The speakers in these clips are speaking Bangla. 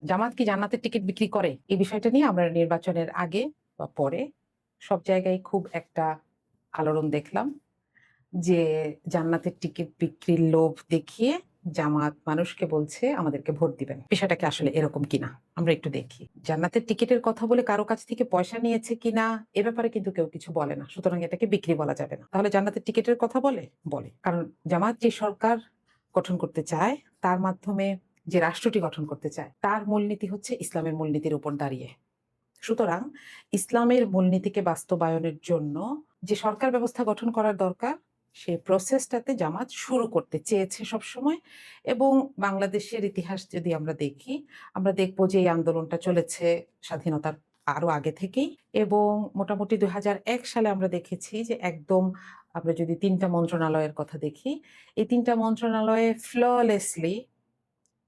জামাত কি জান্নাতের টিকিট বিক্রি করে? এই বিষয়টা নিয়ে আমরা নির্বাচনের আগে বা পরে সব জায়গায় খুব একটা আলোড়ন দেখলাম যে জান্নাতের টিকিট বিক্রির লোভ দেখিয়ে জামাত মানুষকে বলছে আমাদেরকে ভোট দিবেন। বিষয়টা কি আসলে এরকম কিনা আমরা একটু দেখি। জান্নাতের টিকিটের কথা বলে কারো কাছ থেকে পয়সা নিয়েছে কিনা এ ব্যাপারে কিন্তু কেউ কিছু বলে না। সুতরাং এটাকে বিক্রি বলা যাবে না। তাহলে জান্নাতের টিকিটের কথা বলে? বলে। কারণ জামাত যে সরকার গঠন করতে চায় তার মাধ্যমে যে রাষ্ট্রটি গঠন করতে চায় তার মূলনীতি হচ্ছে ইসলামের মূলনীতির উপর দাঁড়িয়ে। সুতরাং ইসলামের মূলনীতিকে বাস্তবায়নের জন্য যে সরকার ব্যবস্থা গঠন করার দরকার সেই প্রসেসটাতে জামাত শুরু করতে চেয়েছে সবসময়। এবং বাংলাদেশের ইতিহাস যদি আমরা দেখি আমরা দেখব যে এই আন্দোলনটা চলেছে স্বাধীনতার আরো আগে থেকেই। এবং মোটামুটি ২০০১ সালে আমরা দেখেছি যে একদম আমরা যদি ৩টা মন্ত্রণালয়ের কথা দেখি এই ৩টা মন্ত্রণালয়ে ফ্ললেসলি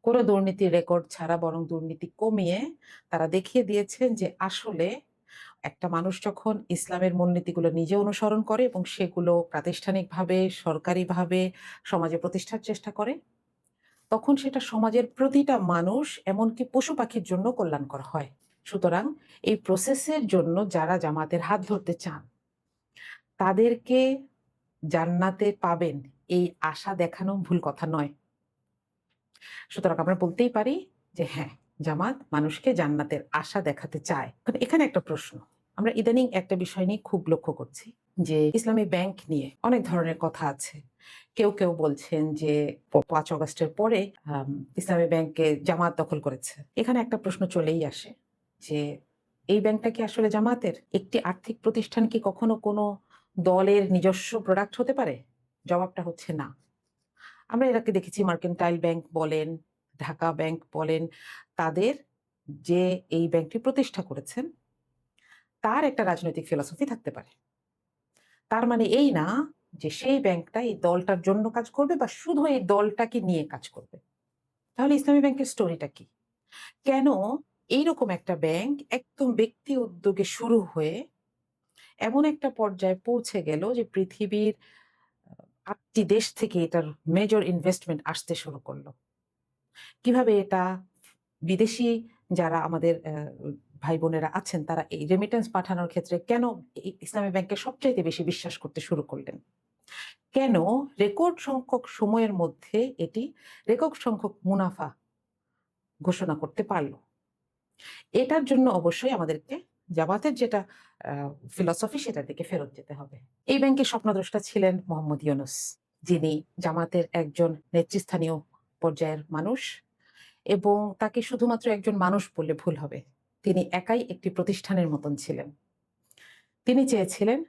কোনো দুর্নীতির রেকর্ড ছাড়া বরং দুর্নীতি কমিয়ে তারা দেখিয়ে দিয়েছেন যে আসলে একটা মানুষ যখন ইসলামের মূলনীতিগুলো নিজে অনুসরণ করে এবং সেগুলো প্রাতিষ্ঠানিকভাবে সরকারিভাবে সমাজে প্রতিষ্ঠার চেষ্টা করে তখন সেটা সমাজের প্রতিটা মানুষ এমনকি পশু পাখির জন্য কল্যাণকর হয়। সুতরাং এই প্রসেসের জন্য যারা জামাতের হাত ধরতে চান তাদেরকে জান্নাতে পাবেন এই আশা দেখানো ভুল কথা নয়। সুতরাং আমরা বলতেই পারি যে হ্যাঁ, জামাত মানুষকে জান্নাতের আশা দেখাতে চায়। এখানে একটা প্রশ্ন। আমরা ইদানিং একটা বিষয় নিয়ে খুব লক্ষ্য করছি যে ইসলামী ব্যাংক নিয়ে অনেক ধরনের কথা আছে। কেউ বলছেন যে ৫ অগাস্টের পরে ইসলামী ব্যাংকে জামাত দখল করেছে। এখানে একটা প্রশ্ন চলেই আসে যে এই ব্যাংকটা কি আসলে জামাতের? একটি আর্থিক প্রতিষ্ঠান কি কখনো কোনো দলের নিজস্ব প্রোডাক্ট হতে পারে? জবাবটা হচ্ছে না। আমরা এর আগে দেখেছি মার্কেন্টাইল ব্যাংক বলেন, ঢাকা ব্যাংক বলেন, তাদের যে এই ব্যাংকটি প্রতিষ্ঠা করেছেন, তার একটা রাজনৈতিক ফিলসফি থাকতে পারে। তার মানে এই না যে সেই ব্যাংকটা এই দলটার জন্য কাজ করবে বা শুধু এই দলটাকে নিয়ে কাজ করবে। তাহলে ইসলামী ব্যাংকের স্টোরিটা কি? কেন এইরকম একটা ব্যাংক একদম ব্যক্তি উদ্যোগে শুরু হয়ে এমন একটা পর্যায়ে পৌঁছে গেল যে পৃথিবীর ৮ টি দেশ থেকে এটার মেজর ইনভেস্টমেন্ট আসতে শুরু করল? কিভাবে এটা বিদেশি যারা আমাদের ভাই-বোনেরা আছেন তারা এই রেমিটেন্স পাঠানোর ক্ষেত্রে কেন ইসলামী ব্যাংকে সবচাইতে বেশি বিশ্বাস করতে শুরু করলেন? কেন রেকর্ড সংখ্যক সময়ের মধ্যে এটি রেকর্ড সংখ্যক মুনাফা ঘোষণা করতে পারল? এটার জন্য অবশ্যই আমাদেরকে জামাতের যেটা আ ফিলসফি সেটার দিকে ফেরত যেতে হবে। এই ব্যাংকের স্বপ্নদ্রষ্টা ছিলেন মোহাম্মদ ইউনুস, যিনি জামাতের একজন নেতৃস্থানীয় পর্যায়ের মানুষ। এবং তাকে শুধুমাত্র একজন মানুষ বললে ভুল হবে। তিনি একাই একটি প্রতিষ্ঠানের মতন ছিলেন। তিনি চেয়েছিলেন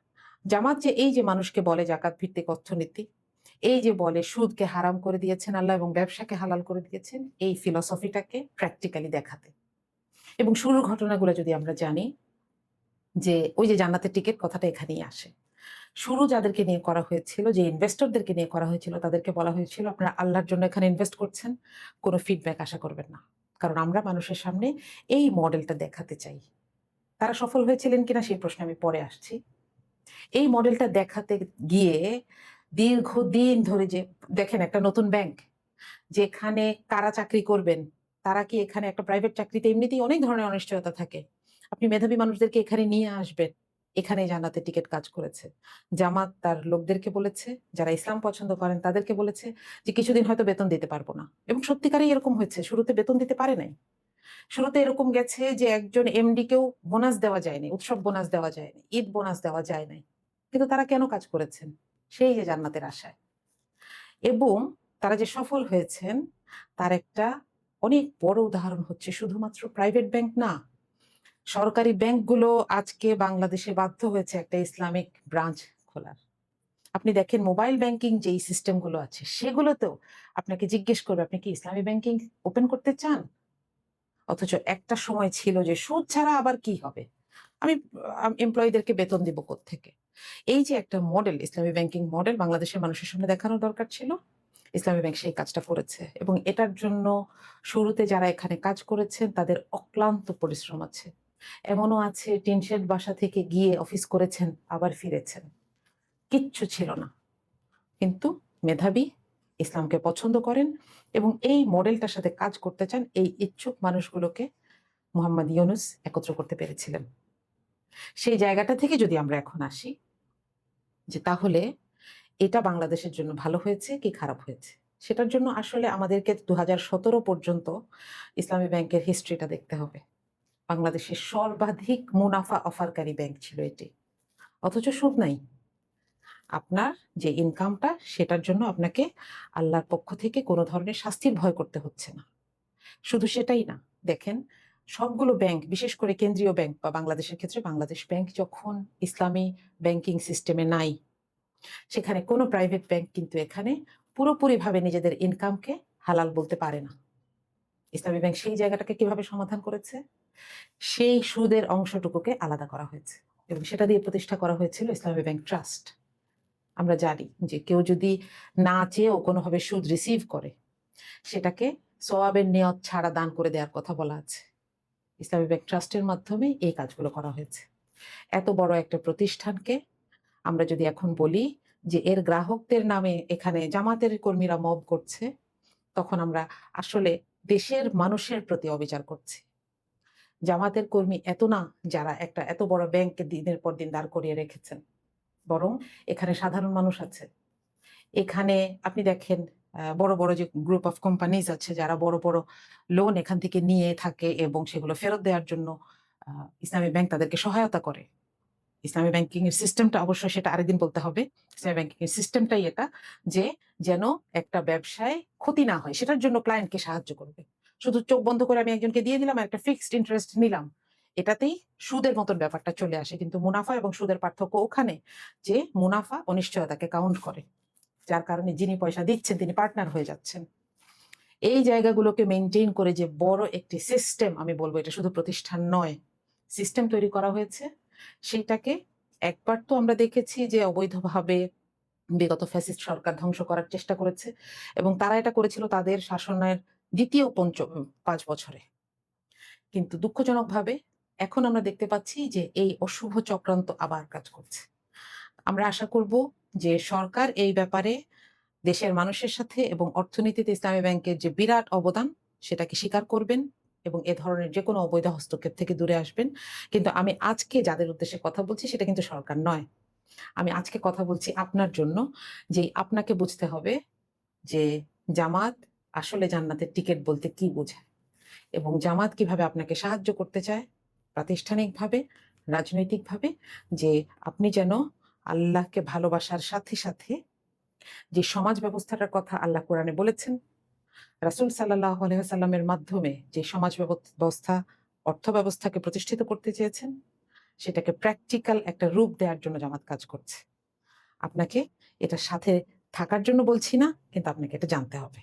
জামাত যে এই যে মানুষকে বলে জাকাত ভিত্তিক অর্থনীতি, এই যে বলে সুদকে হারাম করে দিয়েছেন আল্লাহ এবং ব্যবসাকে হালাল করে দিয়েছেন, এই ফিলসফিটাকে প্র্যাকটিক্যালি দেখাতে। এবং শুরুর ঘটনাগুলো যদি আমরা জানি যে ওই যে জান্নাতের টিকেট কথাটা এখানেই আসে। শুরু যাদেরকে নিয়ে করা হয়েছিল, যে ইনভেস্টরদেরকে নিয়ে করা হয়েছিল তাদেরকে বলা হয়েছিল আপনারা আল্লাহর জন্য এখানে ইনভেস্ট করছেন, কোনো ফিডব্যাক আশা করবেন না। কারণ আমরা মানুষের সামনে এই মডেলটা দেখাতে চাই। তারা সফল হয়েছিলেন কিনা সেই প্রশ্নে আমি পরে আসছি। এই মডেলটা দেখাতে গিয়ে দীর্ঘদিন ধরে যে দেখেন একটা নতুন ব্যাংক যেখানে কারা চাকরি করবেন, তারা কি এখানে একটা প্রাইভেট চাকরিতে এমনিতেই অনেক ধরনের অনিশ্চয়তা থাকে। আপনি মেধাবী মানুষদেরকে এখানে নিয়ে আসবেন। এখানেই জান্নাতের টিকেট কাজ করেছে। জামাত তার লোকদেরকে বলেছে, যারা ইসলাম পছন্দ করেন তাদেরকে বলেছে যে কিছুদিন হয়তো বেতন দিতে পারব না। এবং সত্যিকারেই এরকম হয়েছে। শুরুতে বেতন দিতে পারে নাই। শুরুতে এরকম গেছে যে একজন এমডি কেও বোনাস দেওয়া যায়নি, উৎসব বোনাস দেওয়া যায়নি, ঈদ বোনাস দেওয়া যায় নাই। কিন্তু তারা কেন কাজ করেছেন? সেই যে জান্নাতের আশায়। এবং তারা যে সফল হয়েছেন তার একটা অনেক বড় উদাহরণ হচ্ছে শুধুমাত্র প্রাইভেট ব্যাংক না। সরকারি ব্যাংকগুলো আজকে বাংলাদেশে বাধ্য হয়েছে একটা ইসলামিক ব্রাঞ্চ খোলার। আপনি দেখেন মোবাইল ব্যাংকিং যেই সিস্টেমগুলো আছে সেগুলোতেও আপনাকে জিজ্ঞেস করবে আপনি কি ইসলামী ব্যাংকিং ওপেন করতে চান? অথচ একটা সময় ছিল যে সুদ ছাড়া আবার কি হবে? আমি এমপ্লয়িদেরকে বেতন দিব কোত্থেকে? এই যে একটা মডেল ইসলামী ব্যাংকিং মডেল বাংলাদেশের মানুষের সামনে দেখানো দরকার ছিল। ইসলামী ব্যাংক সেই কাজটা করেছে এবং এটার জন্য শুরুতে যারা এখানে কাজ করেছেন তাদের অক্লান্ত পরিশ্রম আছে। এমনও আছে টিন শেড বাসা থেকে গিয়ে অফিস করেছেন, আবার ফিরেছেন। কিচ্ছু ছিল না। কিন্তু মেধাবী, ইসলামকে পছন্দ করেন এবং এই মডেলটার সাথে কাজ করতে চান, এই ইচ্ছুক মানুষগুলোকে মোহাম্মদ ইউনূস একত্র করতে পেরেছিলেন। সেই জায়গাটা থেকে যদি আমরা এখন আসি যে তাহলে এটা বাংলাদেশের জন্য ভালো হয়েছে কি খারাপ হয়েছে, সেটার জন্য আসলে আমাদেরকে 2017 পর্যন্ত ইসলামী ব্যাংকের হিস্ট্রিটা দেখতে হবে। বাংলাদেশের সর্বাধিক মুনাফা অফারকারী ব্যাংক ছিল এটি, অথচ সুদ নাই। আপনার যে ইনকামটা, সেটার জন্য আপনাকে আল্লাহর পক্ষ থেকে কোনো ধরনের শাস্তির ভয় করতে হচ্ছে না। শুধু সেটাই না, দেখেন সবগুলো ব্যাংক, বিশেষ করে কেন্দ্রীয় ব্যাংক বা বাংলাদেশের ক্ষেত্রে বাংলাদেশ ব্যাংক যখন ইসলামী ব্যাংকিং সিস্টেমে নাই, সেখানে কোনো প্রাইভেট ব্যাংক কিন্তু এখানে পুরোপুরিভাবে নিজেদের ইনকামকে হালাল বলতে পারে না। ইসলামী ব্যাংক সেই জায়গাটাকে কিভাবে সমাধান করেছে? সেই সুদের অংশটুকুকে আলাদা করা হয়েছে এবং সেটা দিয়ে প্রতিষ্ঠা করা হয়েছিল ইসলামী ব্যাংক ট্রাস্ট। আমরা জানি যে কেউ যদি না চেয়েও কোনোভাবে সুদ রিসিভ করে, সেটাকে সওয়াবের নিয়ত ছাড়া দান করে দেওয়ার কথা বলা আছে। ইসলামী ব্যাংক ট্রাস্টের মাধ্যমে এই কাজগুলো করা হয়েছে। এত বড় একটা প্রতিষ্ঠানকে আমরা যদি এখন বলি যে এর গ্রাহকদের নামে এখানে জামাতের কর্মীরা মব করছে, তখন আমরা আসলে দেশের মানুষের প্রতি অবিচার করছি। জামাতের কর্মী এত না যারা একটা এত বড় ব্যাংককে দিনের পর দিন দাঁড় করিয়ে রেখেছেন, বরং এখানে সাধারণ মানুষ আছে। এখানে আপনি দেখেন বড় বড় যে গ্রুপ অফ কোম্পানিজ আছে যারা বড় বড় লোন এখান থেকে নিয়ে থাকে এবং সেগুলো ফেরত দেওয়ার জন্য ইসলামী ব্যাংক তাদেরকে সহায়তা করে। ইসলামী ব্যাংকিং এর সিস্টেমটা অবশ্যই সেটা আরেকদিন বলতে হবে। ইসলামী ব্যাংকিং এর সিস্টেমটাই এটা যে যেন একটা ব্যবসায় ক্ষতি না হয় সেটার জন্য ক্লায়েন্টকে সাহায্য করবে। শুধু চোখ বন্ধ করে আমি একজনকে দিয়ে দিলাম আর একটা ফিক্সড ইন্টারেস্ট নিলাম, এটাতেই সুদের মতন ব্যাপারটা চলে আসে। কিন্তু মুনাফা এবং সুদের পার্থক্য ওখানে যে মুনাফা অনিশ্চয়তাকে কাউন্ট করে, যার কারণে যিনি পয়সা দিচ্ছেন তিনি পার্টনার হয়ে যাচ্ছেন। এই জায়গাগুলোকে মেনটেন করে যে বড় একটি সিস্টেম, আমি বলবো এটা শুধু প্রতিষ্ঠান নয়, সিস্টেম তৈরি করা হয়েছে, সেইটাকে একবার তো আমরা দেখেছি যে অবৈধভাবে বিগত ফ্যাসিস্ট সরকার ধ্বংস করার চেষ্টা করেছে এবং তারা এটা করেছিল তাদের শাসনের দ্বিতীয় 5 বছরে। কিন্তু দুঃখজনকভাবে এখন আমরা দেখতে পাচ্ছি যে এই অশুভ চক্রান্ত আবার কাজ করছে। আমরা আশা করব যে সরকার এই ব্যাপারে দেশের মানুষের সাথে এবং অর্থনীতিতে ইসলামী ব্যাংকের যে বিরাট অবদান সেটাকে স্বীকার করবেন এবং এ ধরনের যে কোনো অবৈধ হস্তক্ষেপ থেকে দূরে আসবেন। কিন্তু আমি আজকে যাদের উদ্দেশ্যে কথা বলছি সেটা কিন্তু সরকার নয়। আমি আজকে কথা বলছি আপনার জন্য, যে আপনাকে বুঝতে হবে যে জামাত আসলে জান্নাতের টিকিট বলতে কি বোঝায় এবং জামাত কিভাবে আপনাকে সাহায্য করতে চায় প্রাতিষ্ঠানিকভাবে, রাজনৈতিকভাবে, যে আপনি যেন আল্লাহকে ভালোবাসার সাথে সাথে যে সমাজ ব্যবস্থাটার কথা আল্লাহ কোরআনে বলেছেন, রাসূল সাল্লাল্লাহু আলাইহি ওয়াসাল্লামের মাধ্যমে যে সমাজ ব্যবস্থা, অর্থ ব্যবস্থাকে প্রতিষ্ঠিত করতে চেয়েছেন, সেটাকে প্র্যাকটিক্যাল একটা রূপ দেওয়ার জন্য জামাত কাজ করছে। আপনাকে এটার সাথে থাকার জন্য বলছি না, কিন্তু আপনাকে এটা জানতে হবে।